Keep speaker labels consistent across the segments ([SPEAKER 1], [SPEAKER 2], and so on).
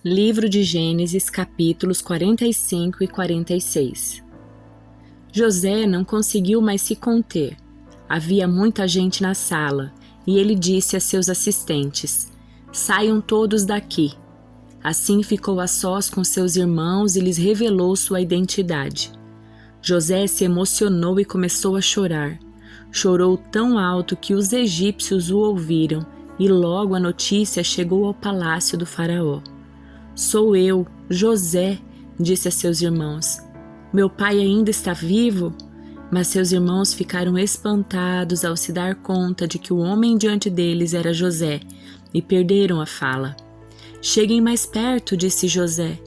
[SPEAKER 1] Livro de Gênesis, capítulos 45 e 46. José não conseguiu mais se conter. Havia muita gente na sala, e ele disse a seus assistentes: "Saiam todos daqui." Assim ficou a sós com seus irmãos e lhes revelou sua identidade. José se emocionou e começou a chorar. Chorou tão alto que os egípcios o ouviram, e logo a notícia chegou ao palácio do faraó. "Sou eu, José", disse a seus irmãos. "Meu pai ainda está vivo?" Mas seus irmãos ficaram espantados ao se dar conta de que o homem diante deles era José, e perderam a fala. "Cheguem mais perto", disse José.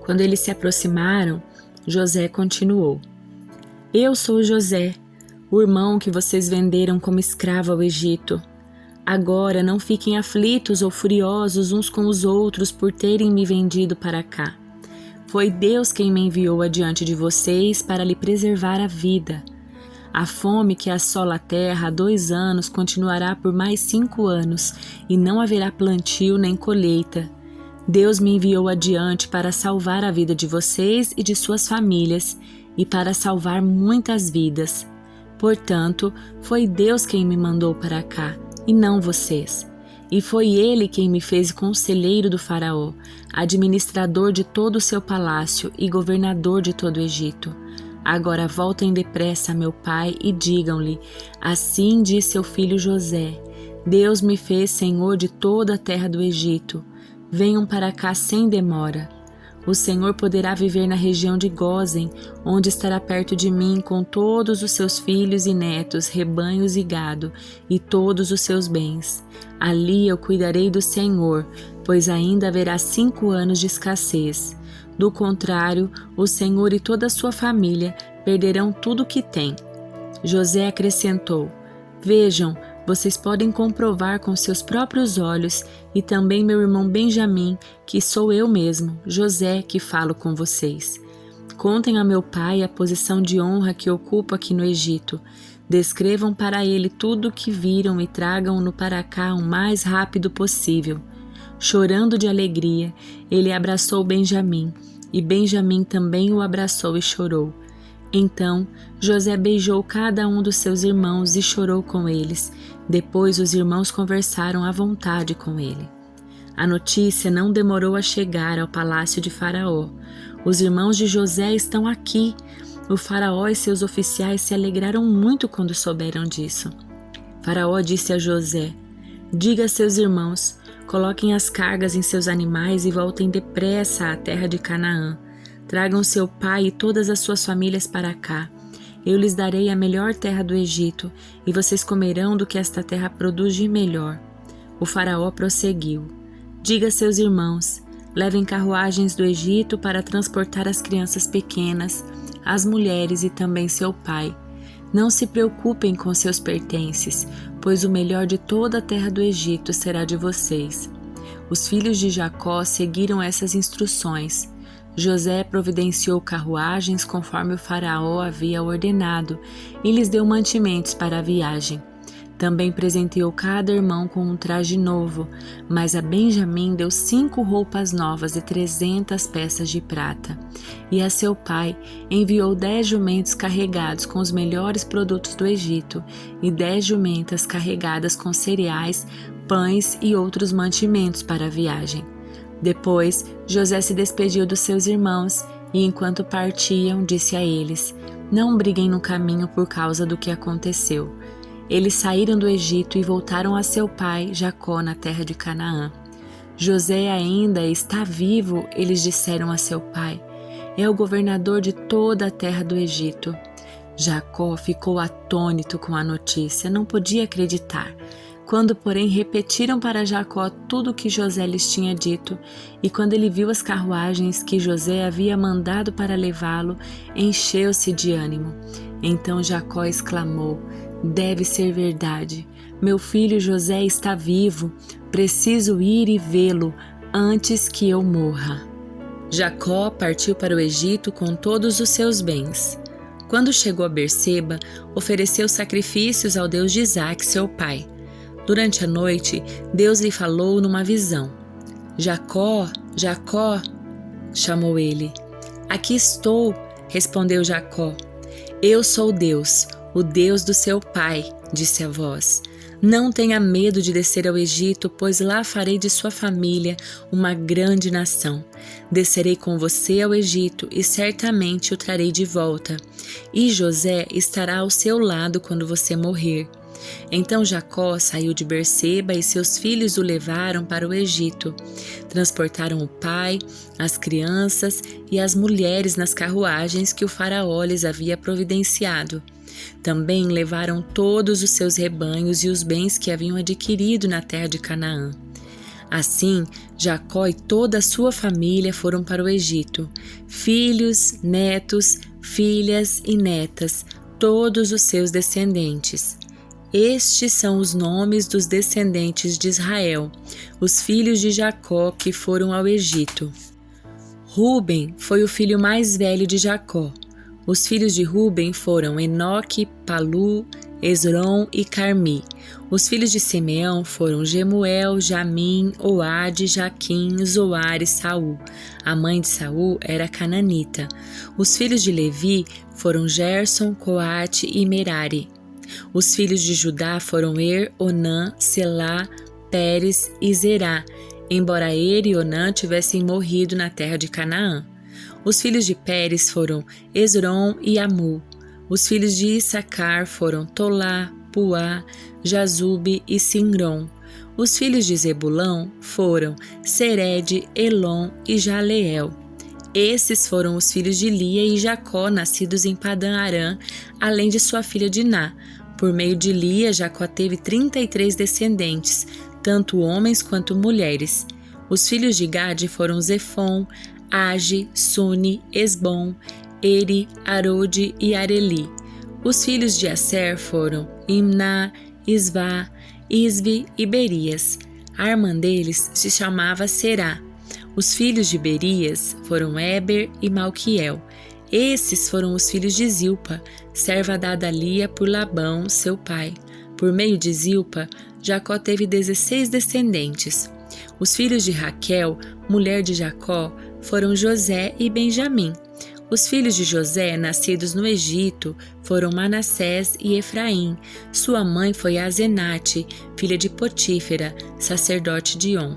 [SPEAKER 1] Quando eles se aproximaram, José continuou: "Eu sou José, o irmão que vocês venderam como escravo ao Egito. Agora não fiquem aflitos ou furiosos uns com os outros por terem me vendido para cá. Foi Deus quem me enviou adiante de vocês para lhe preservar a vida. A fome que assola a terra há 2 anos continuará por mais 5 anos, e não haverá plantio nem colheita. Deus me enviou adiante para salvar a vida de vocês e de suas famílias, e para salvar muitas vidas. Portanto, foi Deus quem me mandou para cá, e não vocês. E foi ele quem me fez conselheiro do faraó, administrador de todo o seu palácio e governador de todo o Egito. Agora voltem depressa a meu pai e digam-lhe: assim diz seu filho José: Deus me fez senhor de toda a terra do Egito. Venham para cá sem demora. O Senhor poderá viver na região de Gósen, onde estará perto de mim com todos os seus filhos e netos, rebanhos e gado, e todos os seus bens. Ali eu cuidarei do Senhor, pois ainda haverá 5 anos de escassez. Do contrário, o Senhor e toda a sua família perderão tudo o que têm." José acrescentou: "Vejam, vocês podem comprovar com seus próprios olhos, e também meu irmão Benjamim, que sou eu mesmo, José, que falo com vocês. Contem a meu pai a posição de honra que ocupo aqui no Egito. Descrevam para ele tudo o que viram e tragam-no para cá o mais rápido possível." Chorando de alegria, ele abraçou Benjamim, e Benjamim também o abraçou e chorou. Então José beijou cada um dos seus irmãos e chorou com eles. Depois os irmãos conversaram à vontade com ele. A notícia não demorou a chegar ao palácio de Faraó. "Os irmãos de José estão aqui." O faraó e seus oficiais se alegraram muito quando souberam disso. Faraó disse a José: "Diga a seus irmãos, coloquem as cargas em seus animais e voltem depressa à terra de Canaã. Tragam seu pai e todas as suas famílias para cá. Eu lhes darei a melhor terra do Egito, e vocês comerão do que esta terra produz de melhor." O faraó prosseguiu: "Diga a seus irmãos, levem carruagens do Egito para transportar as crianças pequenas, as mulheres e também seu pai. Não se preocupem com seus pertences, pois o melhor de toda a terra do Egito será de vocês." Os filhos de Jacó seguiram essas instruções. José providenciou carruagens conforme o faraó havia ordenado e lhes deu mantimentos para a viagem. Também presenteou cada irmão com um traje novo, mas a Benjamim deu 5 roupas novas e 300 peças de prata. E a seu pai enviou 10 jumentos carregados com os melhores produtos do Egito e 10 jumentas carregadas com cereais, pães e outros mantimentos para a viagem. Depois, José se despediu dos seus irmãos e, enquanto partiam, disse a eles: "Não briguem no caminho por causa do que aconteceu." Eles saíram do Egito e voltaram a seu pai, Jacó, na terra de Canaã. "José ainda está vivo", eles disseram a seu pai. "É o governador de toda a terra do Egito." Jacó ficou atônito com a notícia, não podia acreditar. Quando, porém, repetiram para Jacó tudo o que José lhes tinha dito, e quando ele viu as carruagens que José havia mandado para levá-lo, encheu-se de ânimo. Então Jacó exclamou: "Deve ser verdade. Meu filho José está vivo. Preciso ir e vê-lo antes que eu morra." Jacó partiu para o Egito com todos os seus bens. Quando chegou a Berseba, ofereceu sacrifícios ao Deus de Isaque, seu pai. Durante a noite, Deus lhe falou numa visão: Jacó, Jacó, chamou ele. Aqui estou, respondeu Jacó. Eu sou Deus, o Deus do seu pai, disse a voz. Não tenha medo de descer ao Egito, pois lá farei de sua família uma grande nação. Descerei com você ao Egito e certamente o trarei de volta. E José estará ao seu lado quando você morrer. Então Jacó saiu de Berseba e seus filhos o levaram para o Egito. Transportaram o pai, as crianças e as mulheres nas carruagens que o faraó lhes havia providenciado. Também levaram todos os seus rebanhos e os bens que haviam adquirido na terra de Canaã. Assim, Jacó e toda a sua família foram para o Egito. Filhos, netos, filhas e netas, todos os seus descendentes. Estes são os nomes dos descendentes de Israel, os filhos de Jacó que foram ao Egito. Ruben foi o filho mais velho de Jacó. Os filhos de Ruben foram Enoque, Palu, Esrom e Carmi. Os filhos de Simeão foram Gemuel, Jamim, Oade, Jaquim, Zoar e Saul. A mãe de Saul era cananita. Os filhos de Levi foram Gerson, Coate e Merari. Os filhos de Judá foram Onã, Selá, Pérez e Zerá, embora e Onã tivessem morrido na terra de Canaã. Os filhos de Pérez foram Esrom e Amu. Os filhos de Issacar foram Tolá, Puá, Jazube e Simrom. Os filhos de Zebulão foram Sered, Elon e Jaleel. Esses foram os filhos de Lia e Jacó, nascidos em Padã-Arã, além de sua filha Diná. Por meio de Lia, Jacó teve 33 descendentes, tanto homens quanto mulheres. Os filhos de Gade foram Zefon, Age, Suni, Esbom, Eri, Arode e Areli. Os filhos de Aser foram Imná, Isvá, Isvi e Berias. A irmã deles se chamava Será. Os filhos de Berias foram Eber e Malquiel. Esses foram os filhos de Zilpa, serva dada a Lia por Labão, seu pai. Por meio de Zilpa, Jacó teve 16 descendentes. Os filhos de Raquel, mulher de Jacó, foram José e Benjamim. Os filhos de José, nascidos no Egito, foram Manassés e Efraim. Sua mãe foi Azenate, filha de Potífera, sacerdote de On.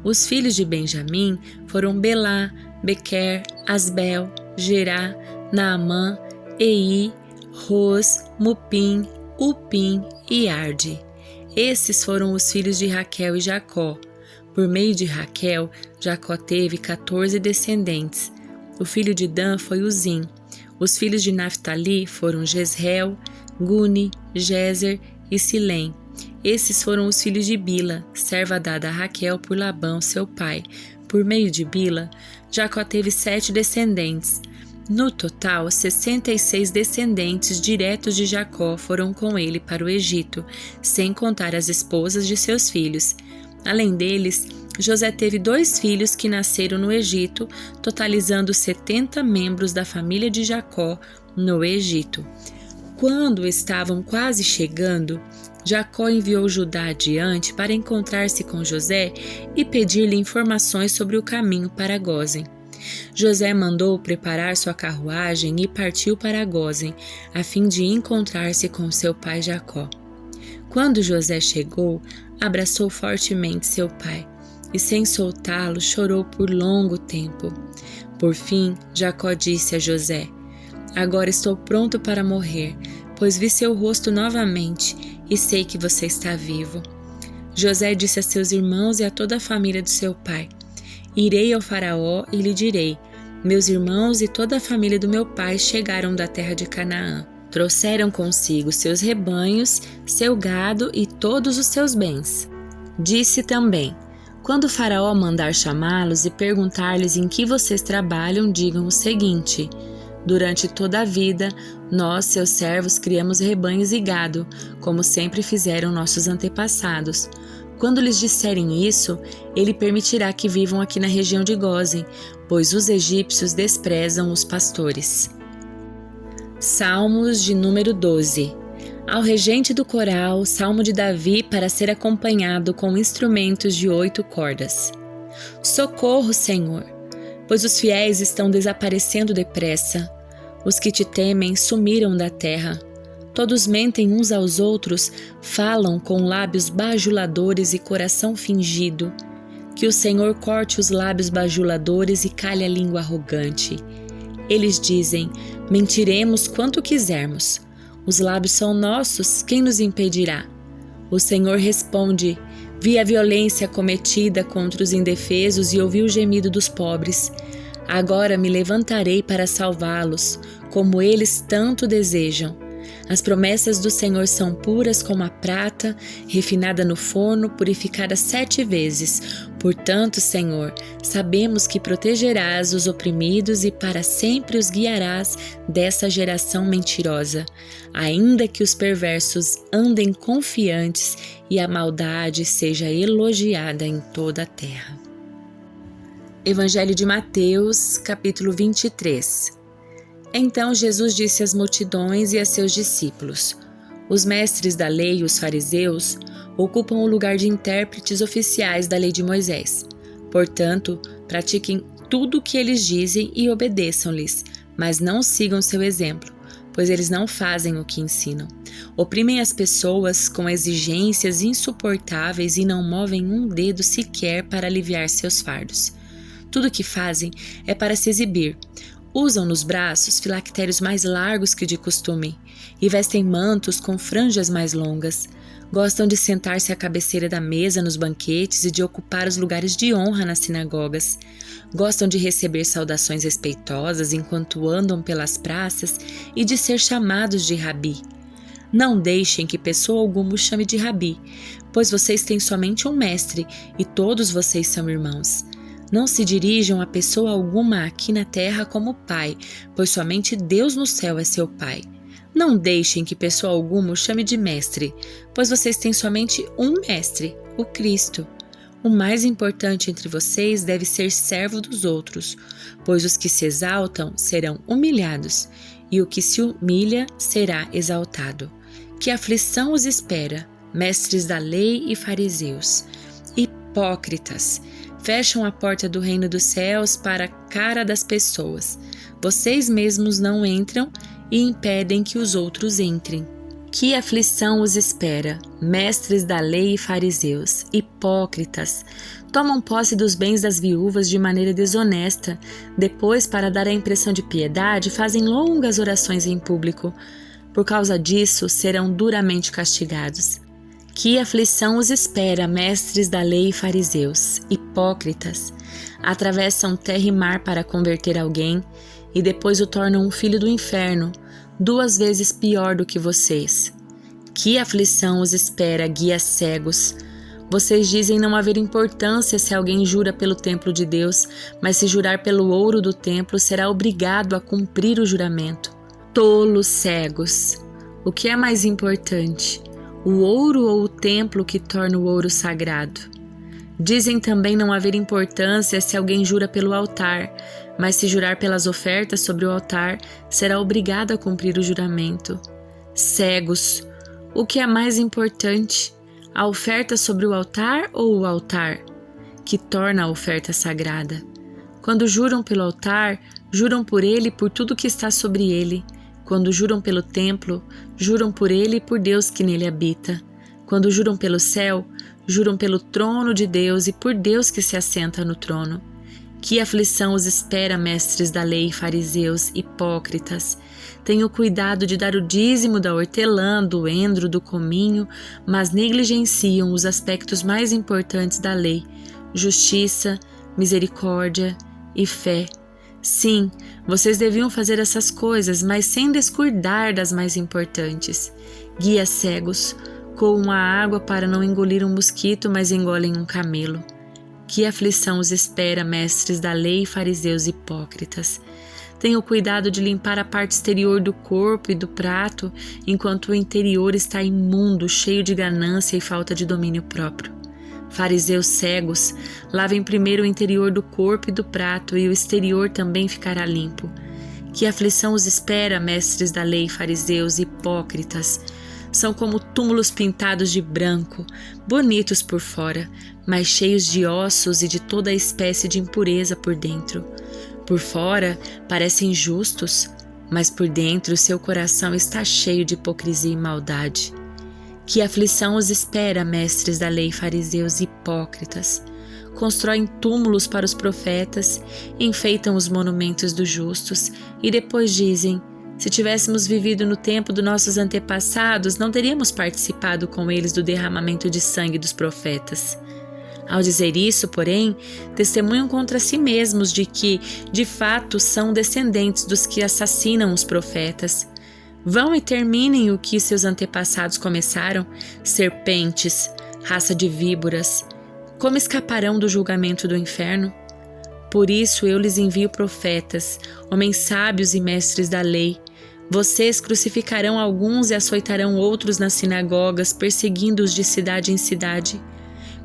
[SPEAKER 1] Os filhos de Benjamim foram Belá, Bequer, Asbel, Gerá, Naamã, Ei, Ros, Mupim, Upim e Arde. Esses foram os filhos de Raquel e Jacó. Por meio de Raquel, Jacó teve 14 descendentes. O filho de Dan foi Uzim. Os filhos de Naftali foram Jezreel, Guni, Jezer e Silém. Esses foram os filhos de Bila, serva dada a Raquel por Labão, seu pai. Por meio de Bila, Jacó teve 7 descendentes. No total, 66 descendentes diretos de Jacó foram com ele para o Egito, sem contar as esposas de seus filhos. Além deles, José teve 2 filhos que nasceram no Egito, totalizando 70 membros da família de Jacó no Egito. Quando estavam quase chegando, Jacó enviou Judá adiante para encontrar-se com José e pedir-lhe informações sobre o caminho para Gósen. José mandou preparar sua carruagem e partiu para Gósen, a fim de encontrar-se com seu pai Jacó. Quando José chegou, abraçou fortemente seu pai e, sem soltá-lo, chorou por longo tempo. Por fim, Jacó disse a José: "Agora estou pronto para morrer, pois vi seu rosto novamente e sei que você está vivo." José disse a seus irmãos e a toda a família do seu pai: "Irei ao faraó e lhe direi: meus irmãos e toda a família do meu pai chegaram da terra de Canaã. Trouxeram consigo seus rebanhos, seu gado e todos os seus bens." Disse também: "Quando o faraó mandar chamá-los e perguntar-lhes em que vocês trabalham, digam o seguinte: durante toda a vida, nós, seus servos, criamos rebanhos e gado, como sempre fizeram nossos antepassados. Quando lhes disserem isso, ele permitirá que vivam aqui na região de Gósen, pois os egípcios desprezam os pastores." Salmos de número 12. Ao regente do coral, Salmo de Davi para ser acompanhado com instrumentos de 8 cordas. Socorro, Senhor, pois os fiéis estão desaparecendo depressa. Os que te temem sumiram da terra. Todos mentem uns aos outros, falam com lábios bajuladores e coração fingido. Que o Senhor corte os lábios bajuladores e calhe a língua arrogante. Eles dizem: mentiremos quanto quisermos. Os lábios são nossos, quem nos impedirá? O Senhor responde: vi a violência cometida contra os indefesos e ouvi o gemido dos pobres. Agora me levantarei para salvá-los, como eles tanto desejam. As promessas do Senhor são puras como a prata, refinada no forno, purificada 7 vezes. Portanto, Senhor, sabemos que protegerás os oprimidos e para sempre os guiarás dessa geração mentirosa, ainda que os perversos andem confiantes e a maldade seja elogiada em toda a terra. Evangelho de Mateus, capítulo 23. Então Jesus disse às multidões e a seus discípulos: os mestres da lei e os fariseus ocupam o lugar de intérpretes oficiais da lei de Moisés. Portanto, pratiquem tudo o que eles dizem e obedeçam-lhes, mas não sigam seu exemplo, pois eles não fazem o que ensinam. Oprimem as pessoas com exigências insuportáveis e não movem um dedo sequer para aliviar seus fardos. Tudo o que fazem é para se exibir. Usam nos braços filactérios mais largos que de costume e vestem mantos com franjas mais longas. Gostam de sentar-se à cabeceira da mesa nos banquetes e de ocupar os lugares de honra nas sinagogas. Gostam de receber saudações respeitosas enquanto andam pelas praças e de ser chamados de rabi. Não deixem que pessoa alguma os chame de rabi, pois vocês têm somente um mestre e todos vocês são irmãos. Não se dirijam a pessoa alguma aqui na terra como pai, pois somente Deus no céu é seu pai. Não deixem que pessoa alguma o chame de mestre, pois vocês têm somente um mestre, o Cristo. O mais importante entre vocês deve ser servo dos outros, pois os que se exaltam serão humilhados, e o que se humilha será exaltado. Que aflição os espera, mestres da lei e fariseus, hipócritas! Fecham a porta do reino dos céus para a cara das pessoas. Vocês mesmos não entram e impedem que os outros entrem. Que aflição os espera, mestres da lei e fariseus, hipócritas! Tomam posse dos bens das viúvas de maneira desonesta. Depois, para dar a impressão de piedade, fazem longas orações em público. Por causa disso, serão duramente castigados. Que aflição os espera, mestres da lei e fariseus, hipócritas! Atravessam terra e mar para converter alguém e depois o tornam um filho do inferno, 2 vezes pior do que vocês. Que aflição os espera, guias cegos! Vocês dizem não haver importância se alguém jura pelo templo de Deus, mas se jurar pelo ouro do templo, será obrigado a cumprir o juramento. Tolos cegos! O que é mais importante? O ouro ou o templo que torna o ouro sagrado? Dizem também não haver importância se alguém jura pelo altar, mas se jurar pelas ofertas sobre o altar, será obrigado a cumprir o juramento. Cegos! O que é mais importante? A oferta sobre o altar ou o altar, que torna a oferta sagrada? Quando juram pelo altar, juram por ele e por tudo que está sobre ele. Quando juram pelo templo, juram por ele e por Deus que nele habita. Quando juram pelo céu, juram pelo trono de Deus e por Deus que se assenta no trono. Que aflição os espera, mestres da lei e fariseus, hipócritas! Tenham cuidado de dar o dízimo da hortelã, do endro, do cominho, mas negligenciam os aspectos mais importantes da lei: justiça, misericórdia e fé. Sim, vocês deviam fazer essas coisas, mas sem descuidar das mais importantes. Guias cegos, coam a água para não engolir um mosquito, mas engolem um camelo. Que aflição os espera, mestres da lei e fariseus hipócritas! Tenham cuidado de limpar a parte exterior do corpo e do prato, enquanto o interior está imundo, cheio de ganância e falta de domínio próprio. Fariseus cegos, lavem primeiro o interior do corpo e do prato, e o exterior também ficará limpo. Que aflição os espera, mestres da lei e fariseus hipócritas! são como túmulos pintados de branco, bonitos por fora, mas cheios de ossos e de toda espécie de impureza por dentro. Por fora parecem justos, mas por dentro seu coração está cheio de hipocrisia e maldade. Que aflição os espera, mestres da lei, fariseus hipócritas! Constroem túmulos para os profetas, enfeitam os monumentos dos justos e depois dizem: se tivéssemos vivido no tempo dos nossos antepassados, não teríamos participado com eles do derramamento de sangue dos profetas. Ao dizer isso, porém, testemunham contra si mesmos de que, de fato, são descendentes dos que assassinam os profetas. Vão e terminem o que seus antepassados começaram, serpentes, raça de víboras. Como escaparão do julgamento do inferno? Por isso eu lhes envio profetas, homens sábios e mestres da lei. Vocês crucificarão alguns e açoitarão outros nas sinagogas, perseguindo-os de cidade em cidade.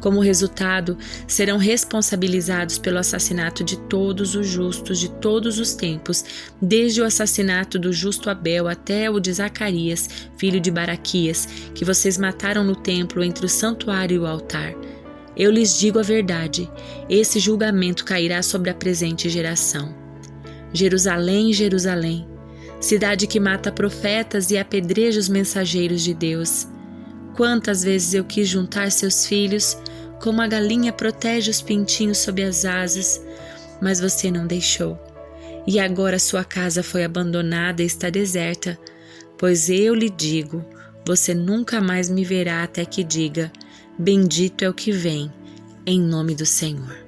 [SPEAKER 1] Como resultado, serão responsabilizados pelo assassinato de todos os justos de todos os tempos, desde o assassinato do justo Abel até o de Zacarias, filho de Baraquias, que vocês mataram no templo entre o santuário e o altar. Eu lhes digo a verdade, esse julgamento cairá sobre a presente geração. Jerusalém, Jerusalém, cidade que mata profetas e apedreja os mensageiros de Deus. Quantas vezes eu quis juntar seus filhos, como a galinha protege os pintinhos sob as asas, mas você não deixou. E agora sua casa foi abandonada e está deserta, pois eu lhe digo, você nunca mais me verá até que diga: bendito é o que vem, em nome do Senhor.